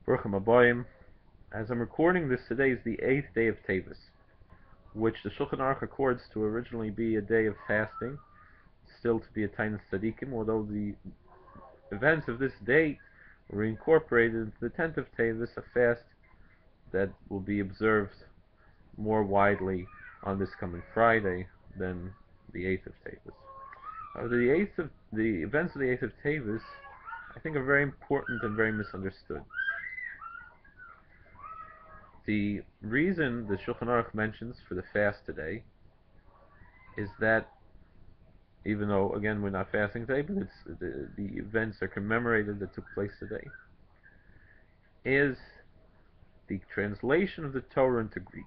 Baruchim Abayim. As I'm recording this, today is the 8th day of Teves, which the Shulchan Aruch accords to originally be a day of fasting, still to be a Tainas Tzadikim, although the events of this date were incorporated into the 10th of Teves, a fast that will be observed more widely on this coming Friday than the 8th of Teves. The events of the 8th of Teves, I think, are very important and very misunderstood. The reason the Shulchan Aruch mentions for the fast today is that, even though, again, we're not fasting today, but the events are commemorated that took place today, is the translation of the Torah into Greek.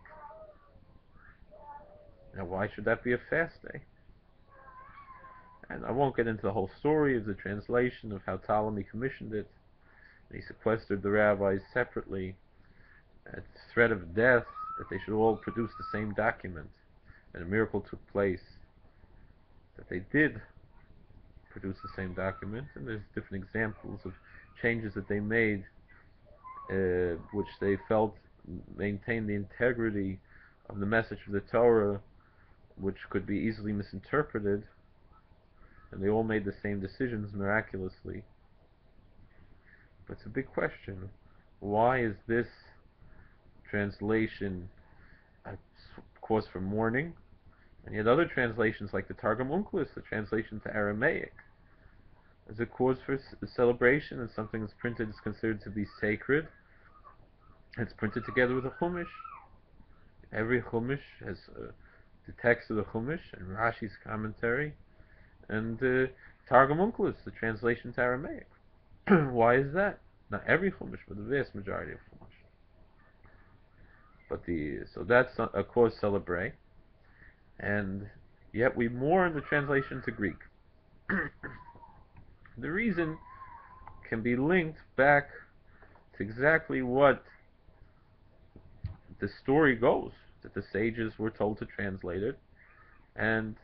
Now, why should that be a fast day? And I won't get into the whole story of the translation, of how Ptolemy commissioned it. He sequestered the rabbis separately at threat of death, that they should all produce the same document. And a miracle took place that they did produce the same document, and there's different examples of changes that they made, which they felt maintained the integrity of the message of the Torah, which could be easily misinterpreted, and they all made the same decisions miraculously. But it's a big question. Why is this translation a cause for mourning, and yet other translations like the Targum Onkelos, the translation to Aramaic, is a cause for celebration, and something that's printed is considered to be sacred? It's printed together with a Chumash. Every Chumash has the text of the Chumash and Rashi's commentary, and Targum Onkelos, the translation to Aramaic. Why is that? Not every Chumash, but the vast majority of Chumash. So that's a cause to celebrate, and yet we mourn the translation to Greek. The reason can be linked back to exactly what the story goes, that the sages were told to translate it, and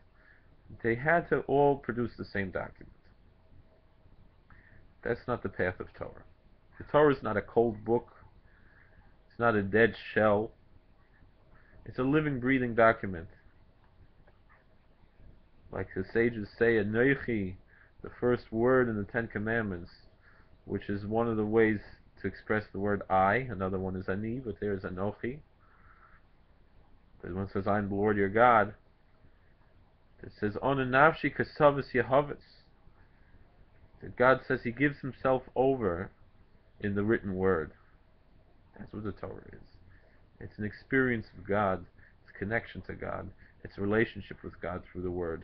they had to all produce the same document. That's not the path of Torah. The Torah is not a cold book. It's not a dead shell. It's a living, breathing document. Like the sages say, Anochi, the first word in the Ten Commandments, which is one of the ways to express the word I. Another one is Ani, but there is Anochi. The one says, I am the Lord your God. It says, Onanavshi kasavis Yehovas. That God says He gives Himself over in the written word. That's what the Torah is. It's an experience of God. It's connection to God. It's a relationship with God through the word.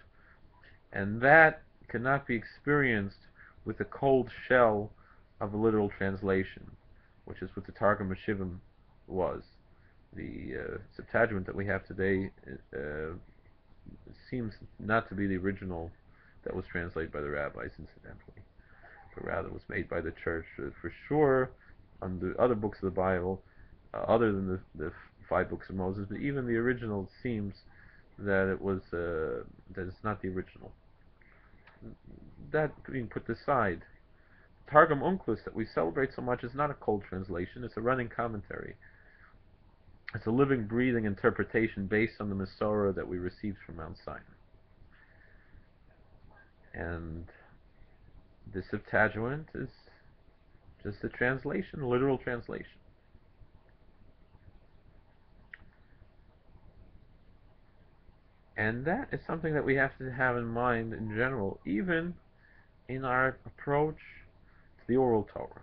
And that cannot be experienced with the cold shell of a literal translation, which is what the Targum Meshivim was. The Septuagint that we have today seems not to be the original that was translated by the rabbis, incidentally, but rather was made by the church. For sure, on the other books of the Bible, other than the 5 books of Moses, but even the original, it seems that it was that it's not the original. That being put aside, Targum Onkelos that we celebrate so much is not a cold translation. It's a running commentary. It's a living, breathing interpretation based on the Masorah that we received from Mount Sinai. And the Septuagint is just a translation, a literal translation. And that is something that we have to have in mind in general, even in our approach to the oral Torah.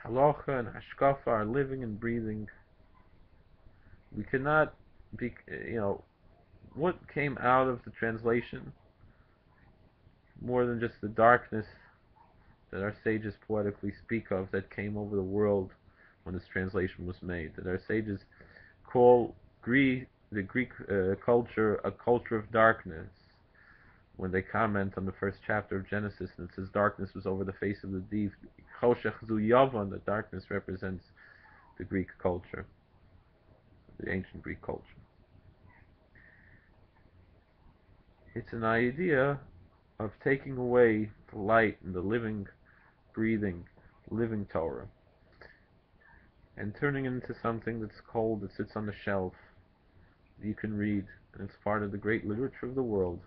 Halacha and Hashkafa are living and breathing. We cannot be, what came out of the translation, more than just the darkness that our sages poetically speak of that came over the world when this translation was made, that our sages call the Greek culture a culture of darkness, when they comment on the first chapter of Genesis, and it says darkness was over the face of the deep. Choshech zu Yavan, that darkness represents the Greek culture, the ancient Greek culture. It's an idea of taking away the light and the living, breathing living Torah, and turning it into something that's cold, that sits on the shelf, that you can read, and it's part of the great literature of the world,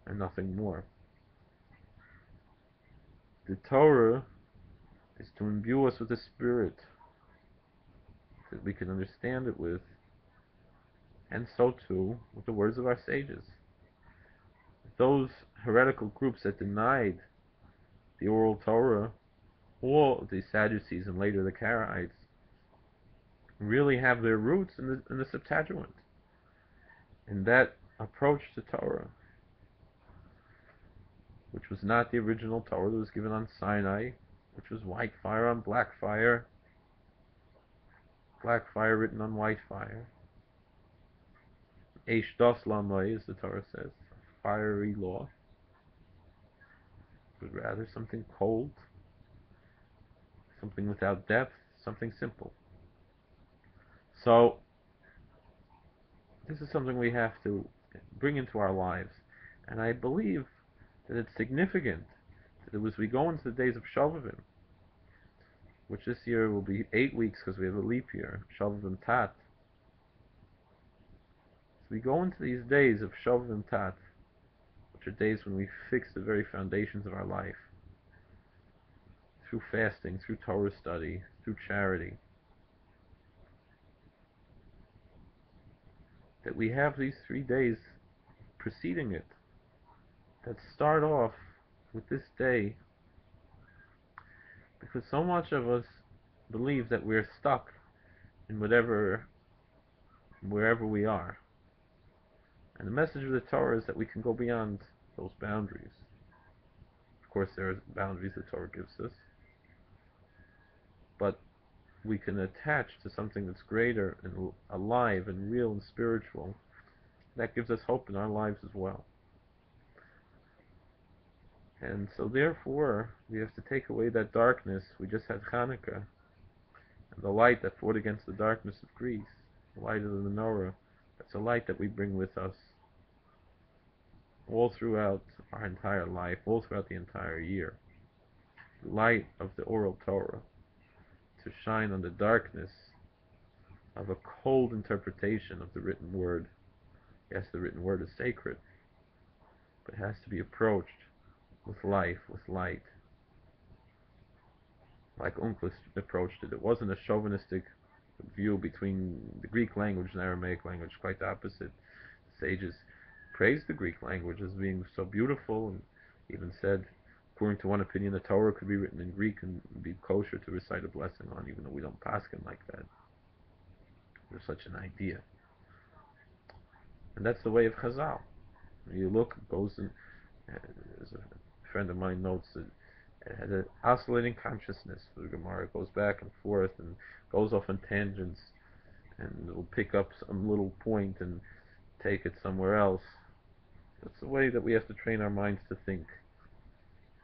and nothing more. The Torah is to imbue us with a spirit that we can understand it with, and so too with the words of our sages. Those heretical groups that denied the oral Torah, or the Sadducees and later the Karaites, really have their roots in the Septuagint, in that approach to Torah, which was not the original Torah that was given on Sinai, which was white fire on black fire written on white fire. Eish das lamai, as the Torah says, fiery law, but rather something cold, something without depth, something simple. So, this is something we have to bring into our lives, and I believe that it's significant that as we go into the days of Shavavim, which this year will be 8 weeks because we have a leap year, Shavavim Tat. As we go into these days of Shavavim Tat, which are days when we fix the very foundations of our life, through fasting, through Torah study, through charity, that we have these 3 days preceding it, that start off with this day, because so much of us believe that we're stuck in wherever we are. And the message of the Torah is that we can go beyond those boundaries. Of course, there are boundaries the Torah gives us, but we can attach to something that's greater and alive and real and spiritual. That gives us hope in our lives as well. And so therefore, we have to take away that darkness. We just had Hanukkah, and the light that fought against the darkness of Greece, the light of the menorah. That's a light that we bring with us all throughout our entire life, all throughout the entire year. The light of the oral Torah, to shine on the darkness of a cold interpretation of the written word. Yes, the written word is sacred, but it has to be approached with life, with light, like Unclus approached it. It wasn't a chauvinistic view between the Greek language and Aramaic language, quite the opposite. The sages praised the Greek language as being so beautiful, and even said, according to one opinion, the Torah could be written in Greek and be kosher to recite a blessing on, even though we don't paskin like that. There's such an idea. And that's the way of Chazal. You look, it goes in, as a friend of mine notes, it has an oscillating consciousness for the Gemara. It goes back and forth and goes off on tangents, and it will pick up some little point and take it somewhere else. That's the way that we have to train our minds to think,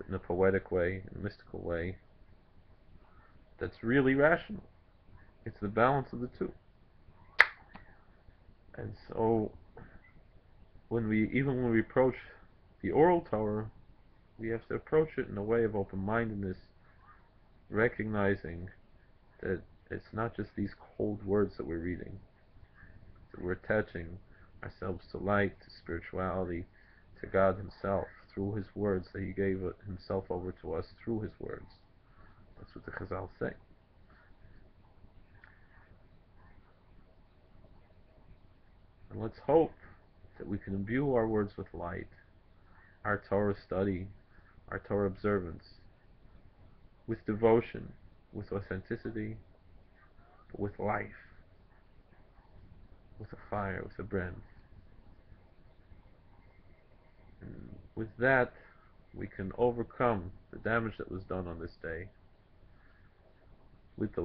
in a poetic way, in a mystical way, that's really rational. It's the balance of the two. And so, when we approach the oral Torah, we have to approach it in a way of open-mindedness, recognizing that it's not just these cold words that we're reading, that we're attaching ourselves to light, to spirituality, to God Himself, through His words, that He gave Himself over to us through His words. That's what the Chazal say. And let's hope that we can imbue our words with light, our Torah study, our Torah observance, with devotion, with authenticity, but with life, with a fire, with a brand. And with that, we can overcome the damage that was done on this day with the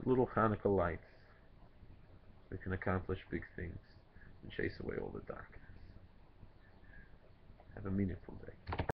little Hanukkah lights. We can accomplish big things and chase away all the darkness. Have a meaningful day.